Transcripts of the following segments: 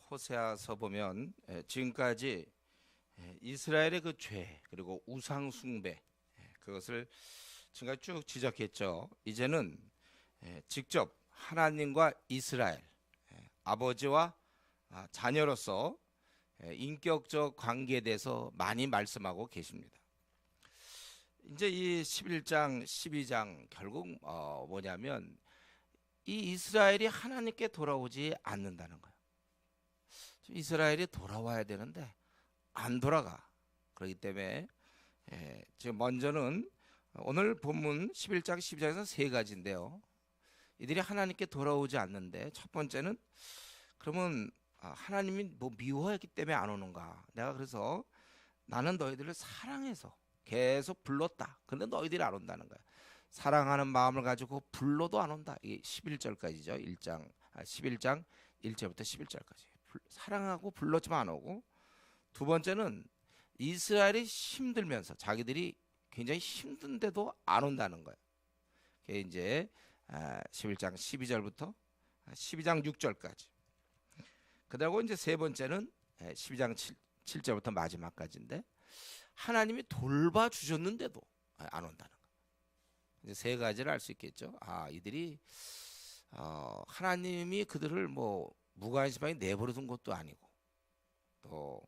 호세아서 보면 지금까지 이스라엘의 그 죄 그리고 우상 숭배 그것을 지금까지 쭉 지적했죠. 이제는 직접 하나님과 이스라엘 아버지와 자녀로서 인격적 관계에 대해서 많이 말씀하고 계십니다. 이제 이 11장, 12장 결국 뭐냐면 이 이스라엘이 하나님께 돌아오지 않는다는 거예요. 이스라엘이 돌아와야 되는데 안 돌아가. 그렇기 때문에 지금 먼저는 오늘 본문 11장 12장에서 세 가지인데요. 이들이 하나님께 돌아오지 않는데 첫 번째는 그러면 하나님이 뭐 미워했기 때문에 안 오는가? 내가 그래서 나는 너희들을 사랑해서 계속 불렀다. 그런데 너희들이 안 온다는 거야. 사랑하는 마음을 가지고 불러도 안 온다. 이게 11절까지죠. 11장 1절부터 11절까지. 사랑하고 불렀지만 안 오고, 두 번째는 이스라엘이 힘들면서 자기들이 굉장히 힘든데도 안 온다는 거예요. 그게 이제 11장 12절부터 12장 6절까지. 그리고 이제 세 번째는 12장 7절부터 마지막까지인데 하나님이 돌봐주셨는데도 안 온다는 거예요. 이제 세 가지를 알 수 있겠죠. 이들이 하나님이 그들을 뭐 무관심하게 내버려둔 것도 아니고, 또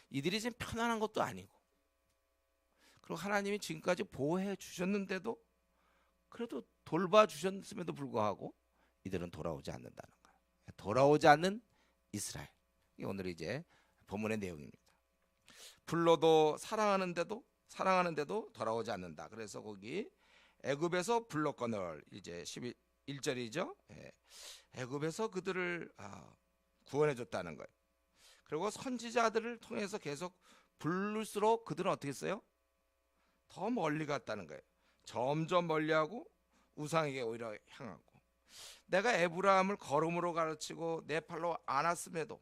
이들이 지금 편안한 것도 아니고, 그리고 하나님이 지금까지 보호해 주셨는데도 그래도 돌봐주셨음에도 불구하고 이들은 돌아오지 않는다는 거예요. 돌아오지 않는 이스라엘. 이게 오늘 이제 본문의 내용입니다. 불러도 사랑하는데도 돌아오지 않는다. 그래서 거기 애굽에서 불렀거늘 이제 11절이죠. 애굽에서 그들을 구원해 줬다는 거예요. 그리고 선지자들을 통해서 계속 부를수록 그들은 어떻게 했어요? 더 멀리 갔다는 거예요. 점점 멀리하고 우상에게 오히려 향하고, 내가 에브라함을 거름으로 가르치고 내 팔로 안았음에도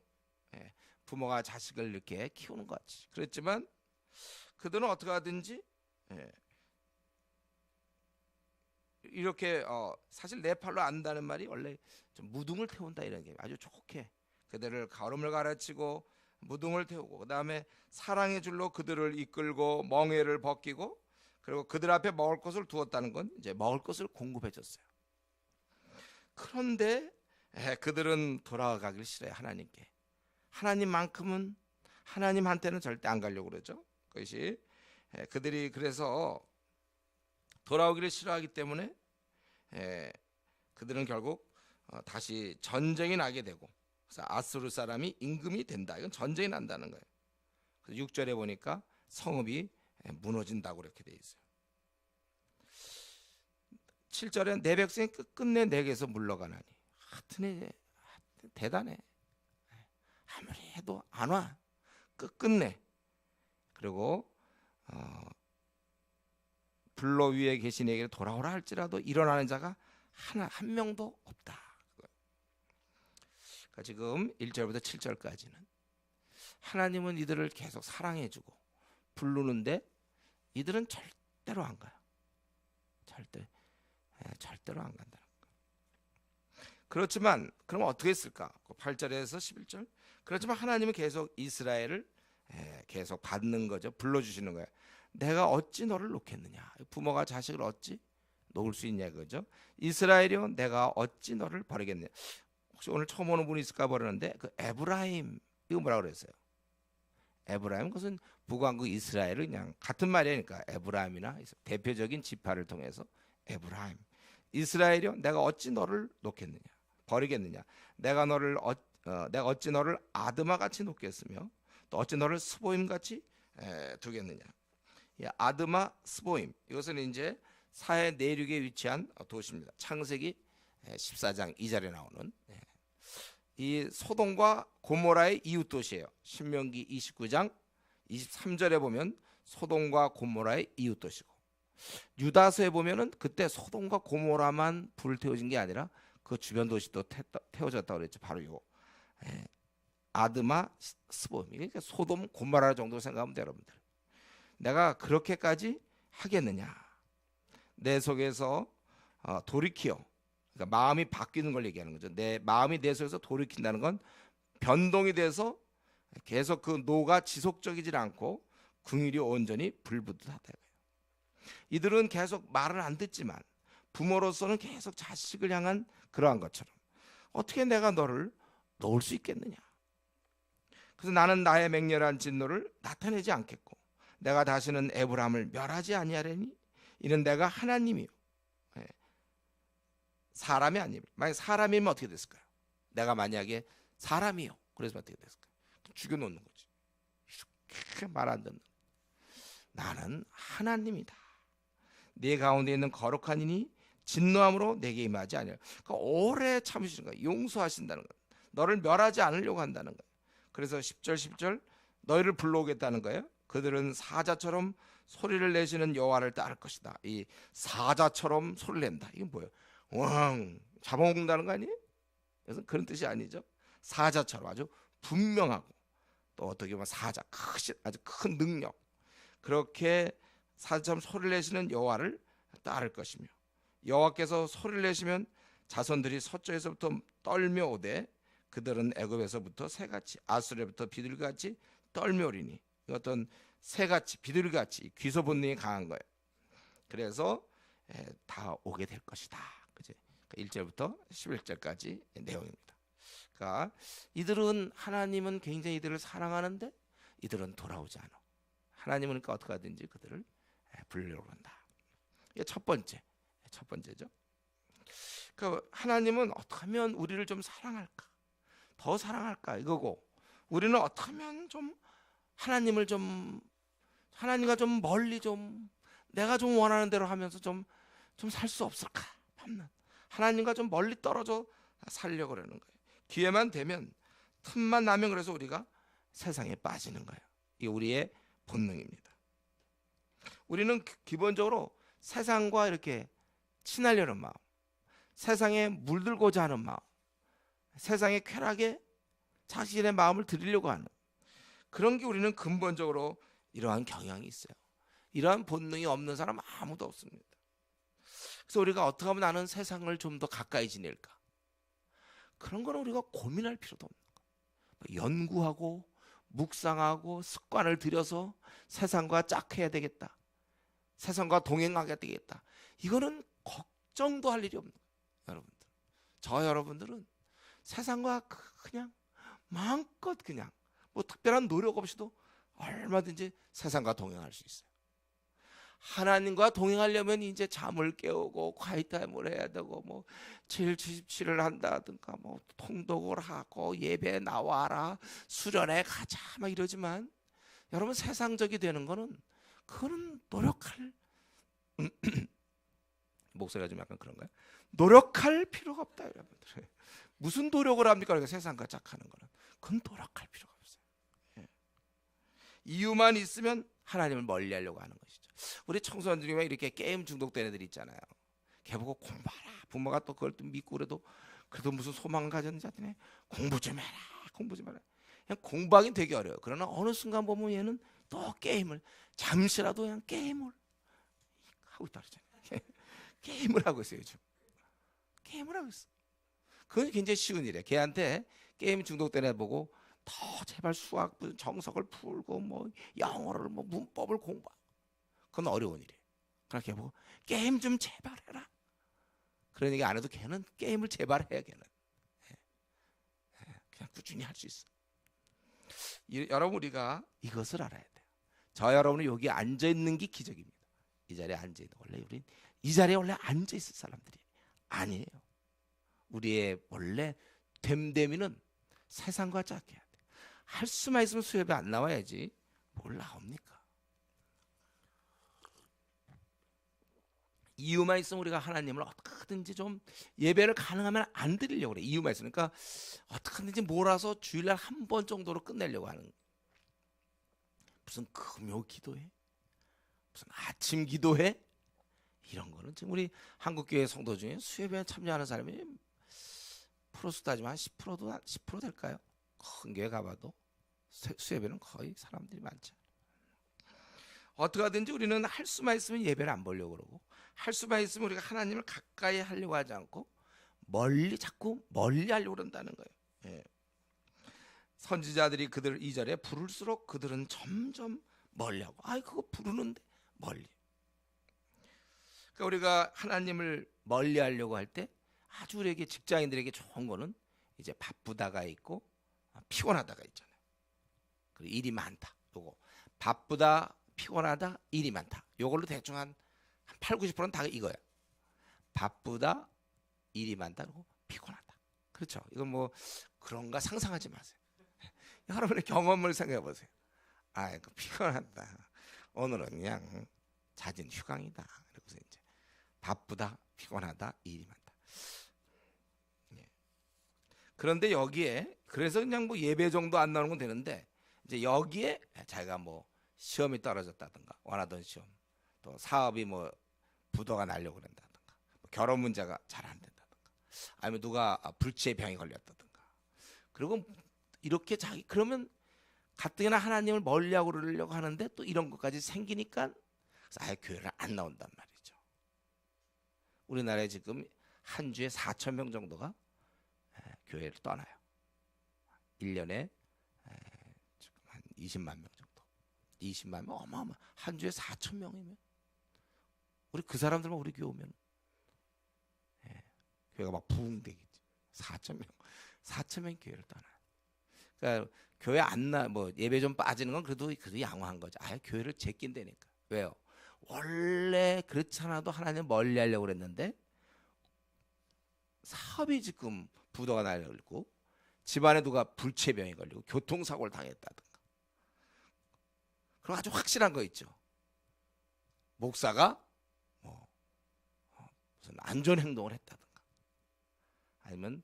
부모가 자식을 이렇게 키우는 것 같이 그랬지만 그들은 어떻게 하든지 이렇게 사실 내 팔로 안다는 말이 원래 좀 무등을 태운다 이런 게 아주 좋게 그들을 걸음을 가르치고 무등을 태우고, 그 다음에 사랑의 줄로 그들을 이끌고 멍에를 벗기고, 그리고 그들 앞에 먹을 것을 두었다는 건 이제 먹을 것을 공급해 줬어요. 그런데 그들은 돌아가길 싫어해. 하나님께. 하나님만큼은, 하나님한테는 절대 안 가려고 그러죠. 그것이 그들이 그래서 돌아오기를 싫어하기 때문에 그들은 결국 다시 전쟁이 나게 되고, 그래서 아수르 사람이 임금이 된다. 이건 전쟁이 난다는 거예요. 그래서 6절에 보니까 성읍이 무너진다고 그렇게 돼 있어요. 7절에 내 백성이 끝끝내 내게서 물러가나니. 하여튼 대단해. 아무리 해도 안 와. 끝끝내. 그리고 불로 위에 계신 에게 돌아오라 할지라도 일어나는 자가 한 명도 없다. 그러니까 지금 1절부터 7절까지는 하나님은 이들을 계속 사랑해주고 부르는데 이들은 절대로 안 가요. 절대로 안 간다는 거예요. 그렇지만 그럼 어떻게 했을까? 8절에서 11절. 그렇지만 하나님은 계속 이스라엘을 계속 받는 거죠. 불러주시는 거예요. 내가 어찌 너를 놓겠느냐. 부모가 자식을 어찌 놓을 수 있냐 그죠? 이스라엘이여 내가 어찌 너를 버리겠느냐. 혹시 오늘 처음 오는 분이 있을까 모르는데 그 에브라임 이거 뭐라 그랬어요? 에브라임 그것은 북왕국 이스라엘은 그냥 같은 말이니까 에브라임이나 대표적인 지파를 통해서 에브라임 이스라엘이여 내가 어찌 너를 놓겠느냐 버리겠느냐. 내가 어찌 너를 아드마 같이 놓겠으며 또 어찌 너를 스보임 같이 두겠느냐. 아드마 스보임 이것은 이제 사해 내륙에 위치한 도시입니다. 창세기 14장 2절에 나오는 이 소돔과 고모라의 이웃 도시예요. 신명기 29장 23절에 보면 소돔과 고모라의 이웃 도시고, 유다서에 보면은 그때 소돔과 고모라만 불태워진 게 아니라 그 주변 도시도 태워졌다고 그랬죠. 바로 요 아드마 스보임. 그러니까 소돔 고모라 정도 생각하면 돼요, 여러분들. 내가 그렇게까지 하겠느냐. 내 속에서 돌이키어, 그러니까 마음이 바뀌는 걸 얘기하는 거죠. 내 마음이 내 속에서 돌이킨다는 건 변동이 돼서 계속 그 노가 지속적이지 않고 궁일이 온전히 불붙하다. 이들은 계속 말을 안 듣지만 부모로서는 계속 자식을 향한 그러한 것처럼 어떻게 내가 너를 놓을 수 있겠느냐. 그래서 나는 나의 맹렬한 진노를 나타내지 않겠고 내가 다시는 에브라임을 멸하지 아니하리니 이는 내가 하나님이요 사람이 아니면 만약 사람이면 어떻게 됐을까요? 내가 만약에 사람이요 그래서 어떻게 됐을까요? 죽여놓는 거지. 말 안 듣는. 나는 하나님이다. 네 가운데 있는 거룩한 이니 진노함으로 내게 임하지 아니하리라. 그러니까 오래 참으시는 거야. 용서하신다는 거야. 너를 멸하지 않으려고 한다는 거야. 그래서 10절 너희를 불러오겠다는 거예요. 그들은 사자처럼 소리를 내시는 여호와를 따를 것이다. 이 사자처럼 소리를 낸다. 이게 뭐예요? 왕 잡아먹는다는 거 아니에요? 그래서 그런 뜻이 아니죠. 사자처럼 아주 분명하고 또 어떻게 보면 사자 크신 아주 큰 능력 그렇게 사자처럼 소리를 내시는 여호와를 따를 것이며 여호와께서 소리를 내시면 자손들이 서쪽에서부터 떨며 오되 그들은 애굽에서부터 새같이 아수르에부터 비둘기같이 떨며 오리니 어떤 새같이 비둘기같이 귀소 본능이 강한 거예요. 그래서 다 오게 될 것이다. 그죠? 1절부터 11절까지 내용입니다. 그러니까 이들은 하나님은 굉장히 이들을 사랑하는데 이들은 돌아오지 않아. 하나님은 그러니까 어떻게 하든지 그들을 불리려고 한다. 이게 첫 번째죠. 그러니까 하나님은 어떻게 하면 우리를 좀 사랑할까? 더 사랑할까? 이거고 우리는 어떻게 하면 좀 하나님을 좀 하나님과 좀 멀리 좀 내가 좀 원하는 대로 하면서 좀 살 수 없을까? 하나님과 좀 멀리 떨어져 살려고 그러는 거예요. 기회만 되면 틈만 나면 그래서 우리가 세상에 빠지는 거예요. 이게 우리의 본능입니다. 우리는 기본적으로 세상과 이렇게 친하려는 마음, 세상에 물들고자 하는 마음, 세상의 쾌락에 자신의 마음을 드리려고 하는 그런 게 우리는 근본적으로 이러한 경향이 있어요. 이러한 본능이 없는 사람 아무도 없습니다. 그래서 우리가 어떻게 하면 나는 세상을 좀 더 가까이 지낼까? 그런 거는 우리가 고민할 필요도 없는 거예요. 연구하고 묵상하고 습관을 들여서 세상과 짝해야 되겠다. 세상과 동행하게 되겠다. 이거는 걱정도 할 일이 없는 거예요. 여러분들은 세상과 그냥 마음껏 그냥 뭐 특별한 노력 없이도 얼마든지 세상과 동행할 수 있어요. 하나님과 동행하려면 이제 잠을 깨우고 콰이타임을 해야 되고 뭐 777을 한다든가 뭐 통독을 하고 예배 나와라 수련회 가자 막 이러지만 여러분 세상적이 되는 거는 그거는 노력할 목소리가 좀 약간 그런가요? 노력할 필요가 없다 여러분들. 무슨 노력을 합니까? 그러니까 세상과 짝하는 거는 그건 노력할 필요가 없어요. 이유만 있으면 하나님을 멀리하려고 하는 것이죠. 우리 청소년 중에 이렇게 게임 중독된 애들 있잖아요. 걔 보고 공부하라. 부모가 또 그걸 또 믿고 그래도 무슨 소망을 가졌는지 하더니 공부 좀 해라. 그냥 공부하긴 되게 어려워요. 그러나 어느 순간 보면 얘는 또 게임을 잠시라도 그냥 게임을 하고 있다 그러잖아요. 게임을 하고 있어요 요즘. 게임을 하고 있어. 그건 굉장히 쉬운 일이에요. 걔한테 게임 중독된 애 보고 더 제발 수학 정석을 풀고 뭐 영어를 뭐 문법을 공부. 그건 어려운 일이에요. 그러니까 걔 보고 게임 좀 제발 해라. 그런 얘기 안 해도 걔는 게임을 제발 해야 걔는. 그냥 꾸준히 할 수 있어. 여러분 우리가 이것을 알아야 돼요. 저 여러분이 여기 앉아 있는 게 기적입니다. 이 자리에 앉아 있는 원래 우린 이 자리에 원래 앉아 있을 사람들이 아니에요. 우리의 원래 됨됨이는 세상과 짝해야 돼. 할 수만 있으면 수협이 안 나와야지 뭘 나옵니까? 이유만 있으면 우리가 하나님을 어떻게든지 좀 예배를 가능하면 안 드리려고 그래. 이유만 있으니까 어떻게든지 몰아서 주일날 한 번 정도로 끝내려고 하는 거예요. 무슨 금요 기도회? 무슨 아침 기도회? 이런 거는 지금 우리 한국교회 성도 중에 수협에 참여하는 사람이 프로수 따지면 한 10%도 10% 될까요? 큰 교회 가봐도 수협에는 거의 사람들이 많죠. 어떻게 하든지 우리는 할 수만 있으면 예배를 안 보려고 그러고 할 수만 있으면 우리가 하나님을 가까이 하려고 하지 않고 자꾸 멀리 하려고 그런다는 거예요. 예. 선지자들이 그들 2절에 부를수록 그들은 점점 멀리하고, 아이 그거 부르는데 멀리. 그러니까 우리가 하나님을 멀리하려고 할 때 아주 우리에게 직장인들에게 좋은 거는 이제 바쁘다가 있고 피곤하다가 있잖아요. 그리고 일이 많다. 요거 바쁘다, 피곤하다, 일이 많다. 요걸로 대충 한 8, 90%는 다 이거야. 바쁘다, 일이 많다, 그리고 피곤하다. 그렇죠. 이건 뭐 그런가 상상하지 마세요. 여러분의 경험을 생각해 보세요. 아이고 피곤하다. 오늘은 그냥 잦은 휴강이다. 그래서 이제 바쁘다, 피곤하다, 일이 많다. 그런데 여기에 그래서 그냥 뭐 예배 정도 안 나오는 건 되는데 이제 여기에 자기가 뭐 시험이 떨어졌다든가 원하던 시험, 또 사업이 뭐 부도가 나려고 그런다든가, 뭐 결혼 문제가 잘 안 된다든가, 아니면 누가 불치의 병이 걸렸다든가. 그리고 이렇게 자기 그러면 가뜩이나 하나님을 멀리하고 그러려고 하는데 또 이런 것까지 생기니까 그래서 아예 교회를 안 나온단 말이죠. 우리나라에 지금 한 주에 4천 명 정도가 교회를 떠나요. 1년에 지금 한 20만 명 정도. 20만 명 어마어마. 한 주에 4천 명이면 우리 그 사람들만 우리 교회 오면 교회가 막 부흥되겠지. 4천 명. 4천 명 교회를 떠나요. 그러니까 교회 안 나 뭐 예배 좀 빠지는 건 그래도 양호한 거죠. 아예 교회를 제낀다니까. 왜요? 원래 그렇지 않아도 하나님 멀리 하려고 그랬는데 사업이 지금 부도가 나려고, 집안에 누가 불치병이 걸리고 교통사고를 당했다든가, 그리고 아주 확실한 거 있죠. 목사가 뭐 무슨 안전 행동을 했다든가, 아니면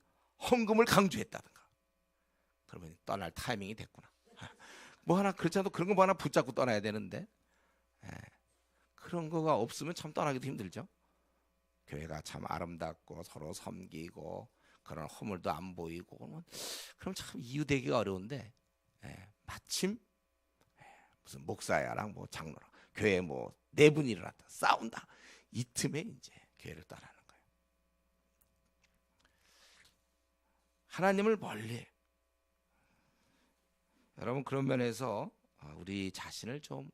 헌금을 강조했다든가, 그러면 떠날 타이밍이 됐구나. 뭐 하나 그렇지 않아도 그런 거 뭐 하나 붙잡고 떠나야 되는데 그런 거가 없으면 참 떠나기도 힘들죠. 교회가 참 아름답고 서로 섬기고 그런 허물도 안 보이고 그럼 참 이유되기가 어려운데 마침 무슨 목사야랑 뭐 장로랑 교회에 뭐 네 분이 일어났다 싸운다, 이 틈에 이제 교회를 떠나는 거예요. 하나님을 멀리. 여러분 그런 면에서 우리 자신을 좀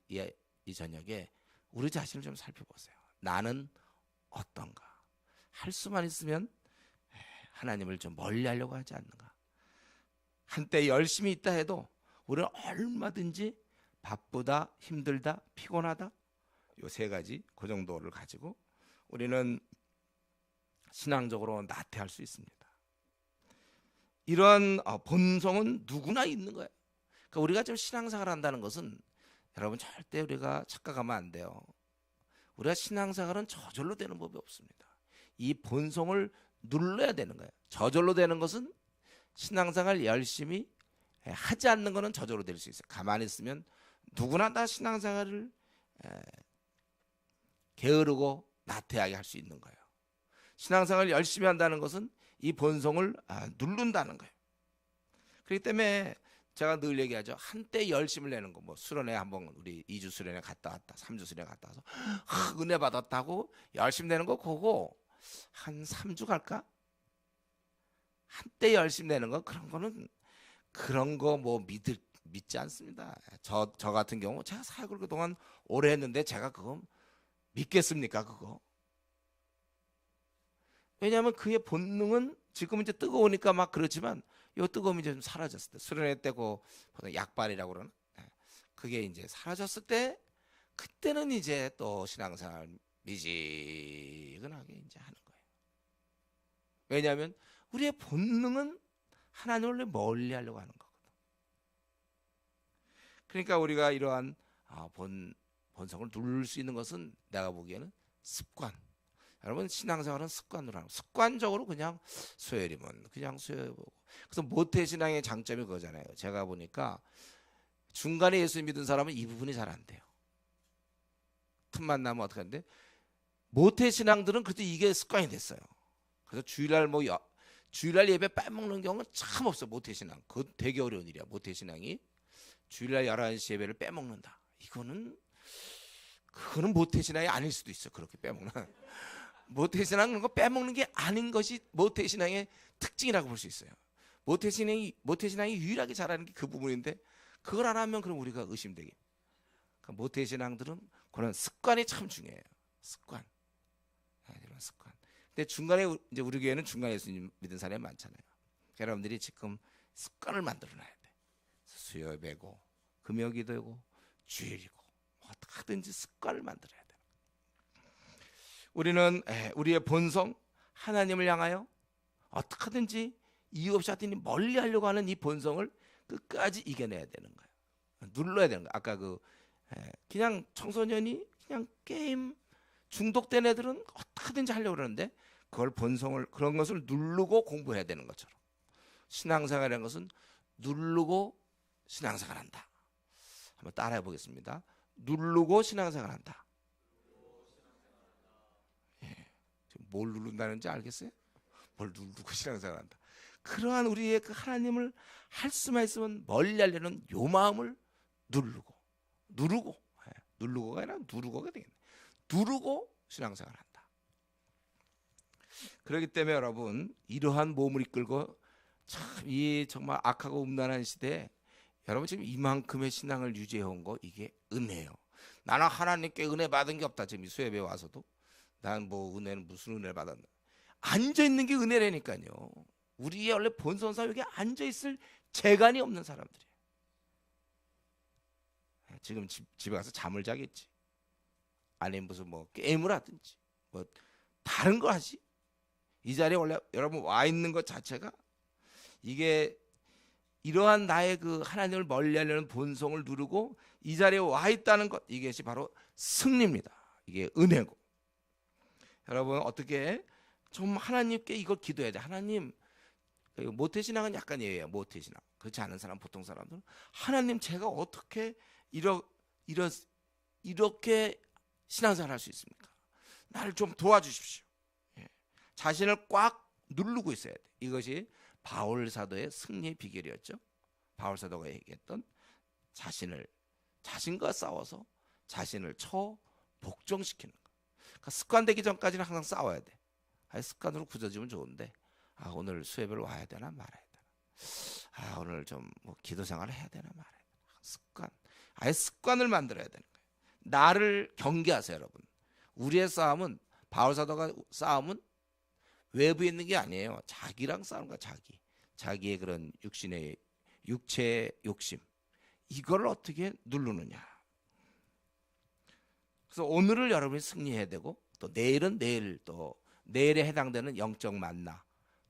이 저녁에 우리 자신을 좀 살펴보세요. 나는 어떤가? 할 수만 있으면 하나님을 좀 멀리 하려고 하지 않는가? 한때 열심히 있다 해도 우리는 얼마든지 바쁘다, 힘들다, 피곤하다, 요 세 가지 그 정도를 가지고 우리는 신앙적으로 나태할 수 있습니다. 이런 본성은 누구나 있는 거예요. 그러니까 우리가 지금 신앙생활을 한다는 것은 여러분 절대 우리가 착각하면 안 돼요. 우리가 신앙생활은 저절로 되는 법이 없습니다. 이 본성을 눌러야 되는 거예요. 저절로 되는 것은 신앙생활 열심히 하지 않는 것은 저절로 될 수 있어요. 가만히 있으면 누구나 다 신앙생활을 게으르고 나태하게 할 수 있는 거예요. 신앙생활을 열심히 한다는 것은 이 본성을 누른다는 거예요. 그렇기 때문에 제가 늘 얘기하죠. 한때 열심을 내는 거, 뭐 수련회 한번 우리 2주 수련회 갔다 왔다, 3주 수련회 갔다 와서 은혜 받았다고 열심히 내는 거, 그거 한 3주 갈까? 한때 열심히 내는 거, 그런 거는 그런 거 뭐 믿지 않습니다. 저 같은 경우 제가 사역을 그동안 오래 했는데 제가 그거 믿겠습니까? 그거. 왜냐하면 그의 본능은 지금 이제 뜨거우니까 막 그렇지만 이 뜨거움이 이제 좀 사라졌을 때, 수련회 때고 약발이라고 그러나, 그게 이제 사라졌을 때 그때는 이제 또 신앙생활 미지근하게 이제 하는 거예요. 왜냐하면 우리의 본능은 하나님을 멀리 하려고 하는 거거든. 그러니까 우리가 이러한 본성을 누를 수 있는 것은 내가 보기에는 습관. 여러분 신앙생활은 습관으로 하는, 습관적으로 그냥 수요일이면 그냥 수요일보고. 그래서 모태신앙의 장점이 그거잖아요. 제가 보니까 중간에 예수 믿은 사람은 이 부분이 잘 안 돼요. 틈만 나면 어떻게 하는데, 모태신앙들은 그래도 이게 습관이 됐어요. 그래서 주일날 예배 빼먹는 경우는 참 없어요. 모태신앙 그거 되게 어려운 일이야. 모태신앙이 주일날 11시 예배를 빼먹는다, 그거는 모태신앙이 아닐 수도 있어. 그렇게 빼먹는 모태신앙은 거 빼먹는 게 아닌 것이 모태신앙의 특징이라고 볼 수 있어요. 모태신앙이 유일하게 잘하는 게 그 부분인데 그걸 안 하면 그럼 우리가 의심되게. 그러니까 모태신앙들은 그런 습관이 참 중요해요. 습관. 이런 습관. 근데 중간에 이제 우리 교회는 중간에 예수님 믿은 사람이 많잖아요. 여러분들이 지금 습관을 만들어놔야 돼. 수요 예배고 금요기도고 주일이고 어떻게든지 습관을 만들어야 돼. 우리는 우리의 본성 하나님을 향하여 어떻게든지 이유 없이 하더니 멀리 하려고 하는 이 본성을 끝까지 이겨내야 되는 거예요. 눌러야 되는 거예요. 아까 그냥 청소년이 그냥 게임 중독된 애들은 어떻게든지 하려고 그러는데 그걸 본성을 그런 것을 누르고 공부해야 되는 것처럼 신앙생활이라는 것은 누르고 신앙생활한다. 한번 따라해 보겠습니다. 누르고 신앙생활한다. 예, 뭘 누른다는지 알겠어요? 뭘 누르고 신앙생활한다. 그러한 우리의 그 하나님을 할 수만 있으면 멀리 하려는 요 마음을 누르고가 아니라 누르고가 되겠네. 누르고 신앙생활한다. 그렇기 때문에 여러분 이러한 몸을 이끌고 참 이 정말 악하고 음란한 시대에 여러분 지금 이만큼의 신앙을 유지해온 거 이게 은혜예요. 나는 하나님께 은혜 받은 게 없다. 지금 이 수협에 와서도 난 뭐 은혜는 무슨 은혜를 받았나. 앉아 있는 게 은혜라니까요. 우리의 원래 본성상 여기 앉아 있을 재간이 없는 사람들이에요. 지금 집에 가서 잠을 자겠지. 아니면 무슨 뭐 게임을 하든지 뭐 다른 거 하지. 이 자리에 원래 여러분 와 있는 것 자체가 이게 이러한 나의 그 하나님을 멀리하려는 본성을 누르고 이 자리에 와 있다는 것 이것이 바로 승리입니다. 이게 은혜고. 여러분 어떻게 좀 하나님께 이걸 기도해야 돼. 하나님 모태신앙은 약간 예외예요. 모태신앙 그렇지 않은 사람 보통 사람들은 하나님 제가 어떻게 이렇게 신앙생활 할 수 있습니까? 나를 좀 도와주십시오. 예. 자신을 꽉 누르고 있어야 돼. 이것이 바울 사도의 승리의 비결이었죠. 바울 사도가 얘기했던 자신과 싸워서 자신을 복종시키는 거. 그러니까 습관되기 전까지는 항상 싸워야 돼. 습관으로 굳어지면 좋은데 오늘 수예배를 와야 되나 말아야 되나. 오늘 좀 뭐 기도 생활을 해야 되나 말아야 되나. 습관을 만들어야 되는 거예요. 나를 경계하세요, 여러분. 우리의 싸움은 바울 사도가 싸움은 외부에 있는 게 아니에요. 자기랑 싸우는 거야. 자기의 그런 육체의 욕심 이걸 어떻게 누르느냐. 그래서 오늘을 여러분이 승리해야 되고 또 내일은 또 내일에 해당되는 영적 만나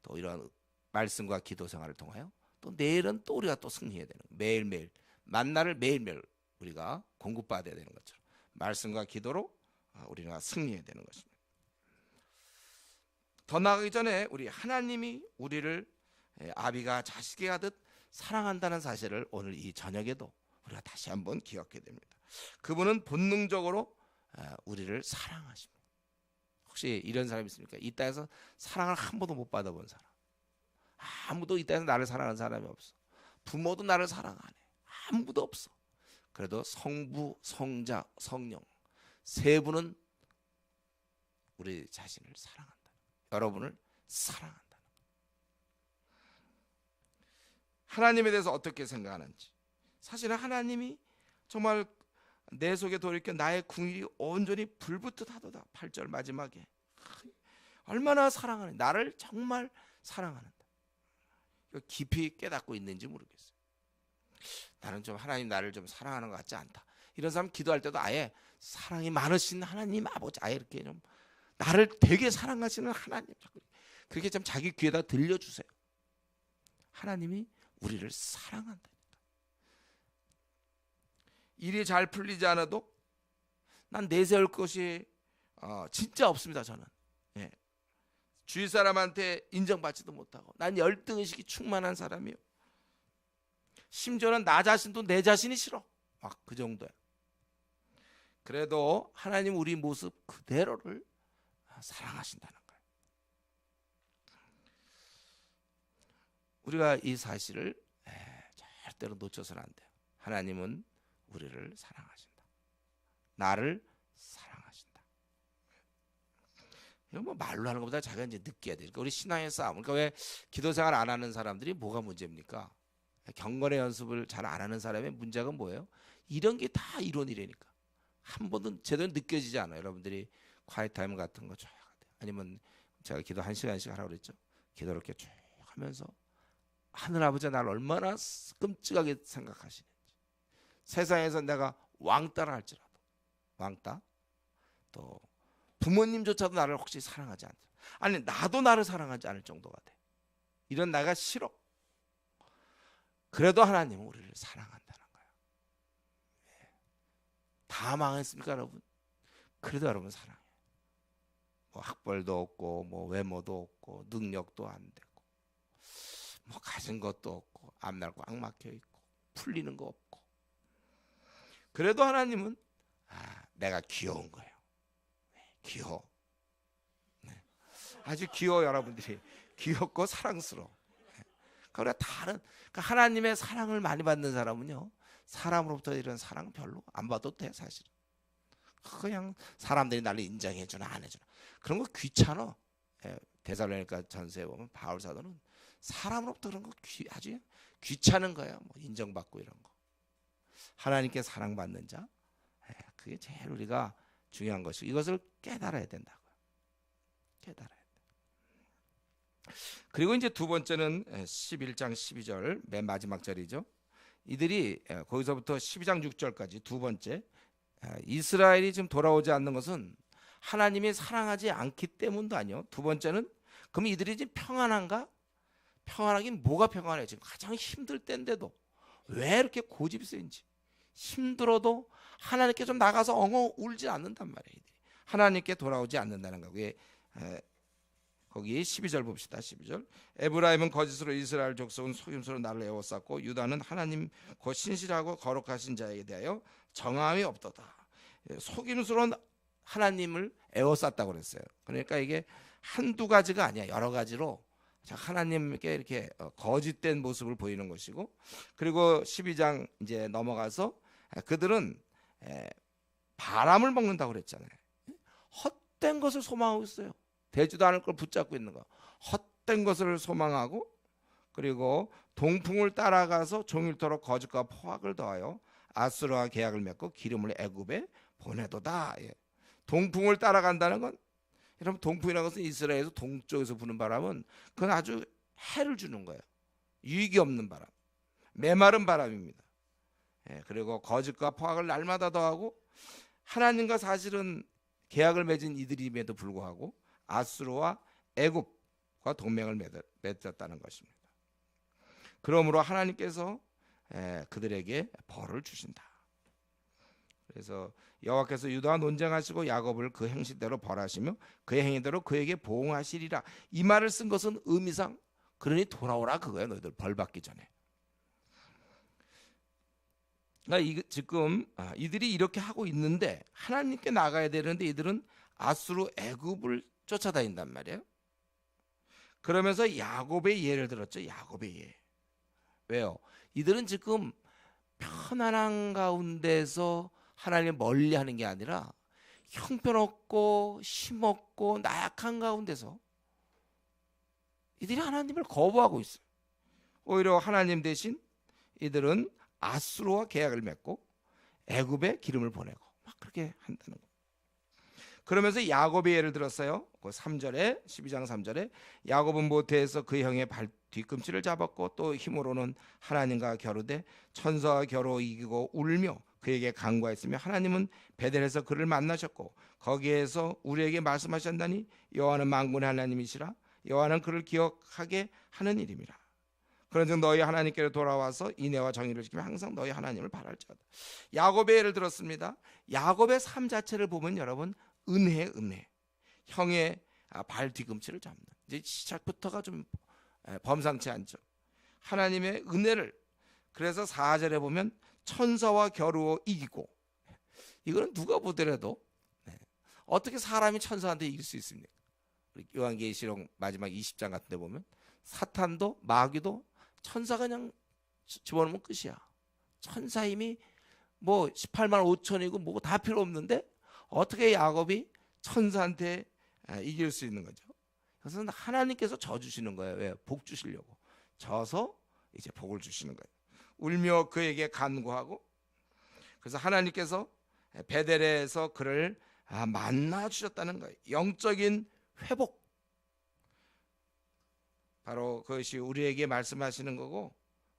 또 이런 말씀과 기도 생활을 통하여 또 내일은 또 우리가 또 승리해야 되는 거예요. 매일매일 만나를 매일매일 우리가 공급받아야 되는 것처럼 말씀과 기도로 우리가 승리해야 되는 것입니다. 더 나아가기 전에 우리 하나님이 우리를 아비가 자식이 하듯 사랑한다는 사실을 오늘 이 저녁에도 우리가 다시 한번 기억해야 됩니다. 그분은 본능적으로 우리를 사랑하십니다. 혹시 이런 사람 있습니까? 이 땅에서 사랑을 한 번도 못 받아본 사람. 아무도 이 땅에서 나를 사랑하는 사람이 없어. 부모도 나를 사랑 안 해. 아무도 없어. 그래도 성부, 성자, 성령 세 분은 우리 자신을 사랑한다. 여러분을 사랑한다. 하나님에 대해서 어떻게 생각하는지. 사실은 하나님이 정말 내 속에 돌이켜 나의 궁일이 온전히 불붙듯 하도다. 8절 마지막에 얼마나 사랑하는 나를 정말 사랑하는다. 깊이 깨닫고 있는지 모르겠어요. 나는 좀 하나님 나를 좀 사랑하는 것 같지 않다. 이런 사람 기도할 때도 아예 사랑이 많으신 하나님 아버지 아예 이렇게 좀 나를 되게 사랑하시는 하나님 그렇게 좀 자기 귀에다 들려주세요. 하나님이 우리를 사랑한다. 일이 잘 풀리지 않아도 난 내세울 것이 진짜 없습니다. 저는 주위 사람한테 인정받지도 못하고 난 열등의식이 충만한 사람이요. 심지어는 나 자신도 내 자신이 싫어. 막 그 정도야. 그래도 하나님 우리 모습 그대로를 사랑하신다는 거예요. 우리가 이 사실을 절대로 놓쳐서는 안 돼요. 하나님은 우리를 사랑하신다. 나를 사랑하신다. 이거 뭐 말로 하는 것보다 자기가 이제 느껴야 돼. 그러니까 우리 신앙의 싸움. 그러니까 왜 기도 생활 안 하는 사람들이 뭐가 문제입니까? 경건의 연습을 잘 안 하는 사람의 문제가 뭐예요? 이런 게 다 이론이라니까. 한 번도 제대로 느껴지지 않아요. 여러분들이 콰이트 타임 같은 거 쭉 아니면 제가 기도 1시간씩 하라고 그랬죠. 기도 이렇게 쭉 하면서 하늘 아버지 나를 얼마나 끔찍하게 생각하시는지. 세상에서 내가 왕따를 할지라도 왕따 또 부모님조차도 나를 혹시 사랑하지 않다. 아니 나도 나를 사랑하지 않을 정도가 돼. 이런 나가 싫어. 그래도 하나님은 우리를 사랑한다는 거야. 다 망했습니까 여러분? 그래도 여러분 사랑해. 뭐 학벌도 없고 뭐 외모도 없고 능력도 안 되고 뭐 가진 것도 없고 앞날 꽉 막혀 있고 풀리는 거 없고 그래도 하나님은 내가 귀여운 거예요. 귀여워. 아주 귀여워. 여러분들이 귀엽고 사랑스러워. 그러니까 그러니까 하나님의 사랑을 많이 받는 사람은요 사람으로부터 이런 사랑 별로 안 받아도 돼. 사실은 그냥 사람들이 나를 인정해 주나 안 해주나 그런 거 귀찮아. 데살로니가 전서에 보면 바울 사도는 사람으로부터 그런 거 아주 귀찮은 거예요. 뭐 인정받고 이런 거. 하나님께 사랑받는 자, 그게 제일 우리가 중요한 것이고 이것을 깨달아야 된다고요. 깨달아야 돼. 그리고 이제 두 번째는 11장 12절 맨 마지막 절이죠. 이들이 거기서부터 12장 6절까지 두 번째 이스라엘이 지금 돌아오지 않는 것은 하나님이 사랑하지 않기 때문도 아니요. 두 번째는 그럼 이들이 지금 평안한가? 평안하긴 뭐가 평안해? 지금 가장 힘들 때인데도 왜 이렇게 고집이 세인지 힘들어도 하나님께 좀 나가서 엉엉 울지 않는단 말이에요. 하나님께 돌아오지 않는다는 거고요. 거기 12절 봅시다. 12절. 에브라임은 거짓으로 이스라엘 족속은 속임수로 나를 에워쌌고 유다는 하나님 곧 신실하고 거룩하신 자에게 대하여 정함이 없도다. 속임수로 하나님을 에워쌌다고 그랬어요. 그러니까 이게 한두 가지가 아니야. 여러 가지로 하나님께 이렇게 거짓된 모습을 보이는 것이고 그리고 12장 이제 넘어가서 그들은 바람을 먹는다고 그랬잖아요. 헛된 것을 소망하고 있어요. 되지도 않을 걸 붙잡고 있는 거. 헛된 것을 소망하고 그리고 동풍을 따라가서 종일토록 거짓과 포악을 더하여 아수르와 계약을 맺고 기름을 애굽에 보내도다. 동풍을 따라간다는 건 여러분 동풍이라는 것은 이스라엘에서 동쪽에서 부는 바람은 그건 아주 해를 주는 거예요. 유익이 없는 바람, 메마른 바람입니다. 그리고 거짓과 포악을 날마다 더하고 하나님과 사실은 계약을 맺은 이들임에도 불구하고 아수르와 애굽과 동맹을 맺었다는 것입니다. 그러므로 하나님께서 그들에게 벌을 주신다. 그래서 여호와께서 유다와 논쟁하시고 야곱을 그 행실대로 벌하시며 그의 행위대로 그에게 보응하시리라. 이 말을 쓴 것은 의미상 그러니 돌아오라 그거예요. 너희들 벌 받기 전에. 그러니까 지금 이들이 이렇게 하고 있는데 하나님께 나가야 되는데 이들은 아수르 애굽을 쫓아다닌단 말이에요. 그러면서 야곱의 예를 들었죠. 야곱의 예. 왜요? 이들은 지금 편안한 가운데서 하나님을 멀리하는 게 아니라 형편없고 힘없고 나약한 가운데서 이들이 하나님을 거부하고 있어요. 오히려 하나님 대신 이들은 아수르와 계약을 맺고 애굽에 기름을 보내고 막 그렇게 한다는 거예요. 그러면서 야곱의 예를 들었어요. 그 3절에 12장 3절에 야곱은 모태에서 그 형의 발 뒤꿈치를 잡았고 또 힘으로는 하나님과 겨루되 천사와 겨루 이기고 울며 그에게 간구하였으며 하나님은 베델에서 그를 만나셨고 거기에서 우리에게 말씀하셨나니 여호와는 만군의 하나님이시라 여호와는 그를 기억하게 하는 일임이라. 그런즉 너희 하나님께로 돌아와서 인애와 정의를 지키며 항상 너희 하나님을 바랄지어다. 야곱의 예를 들었습니다. 야곱의 삶 자체를 보면 여러분 은혜 형의 발 뒤꿈치를 잡는 이제 시작부터가 좀 범상치 않죠. 하나님의 은혜를 그래서 4절에 보면 천사와 겨루어 이기고 이거는 누가 보더라도 어떻게 사람이 천사한테 이길 수 있습니까? 요한계시록 마지막 20장 같은 데 보면 사탄도 마귀도 천사가 그냥 집어넣으면 끝이야. 천사 힘이 뭐 18만 5천이고 뭐 다 필요 없는데 어떻게 야곱이 천사한테 이길 수 있는 거죠. 그래서 하나님께서 져 주시는 거예요. 왜? 복 주시려고. 져서 이제 복을 주시는 거예요. 울며 그에게 간구하고, 그래서 하나님께서 베델에서 그를 만나 주셨다는 거예요. 영적인 회복. 바로 그것이 우리에게 말씀하시는 거고,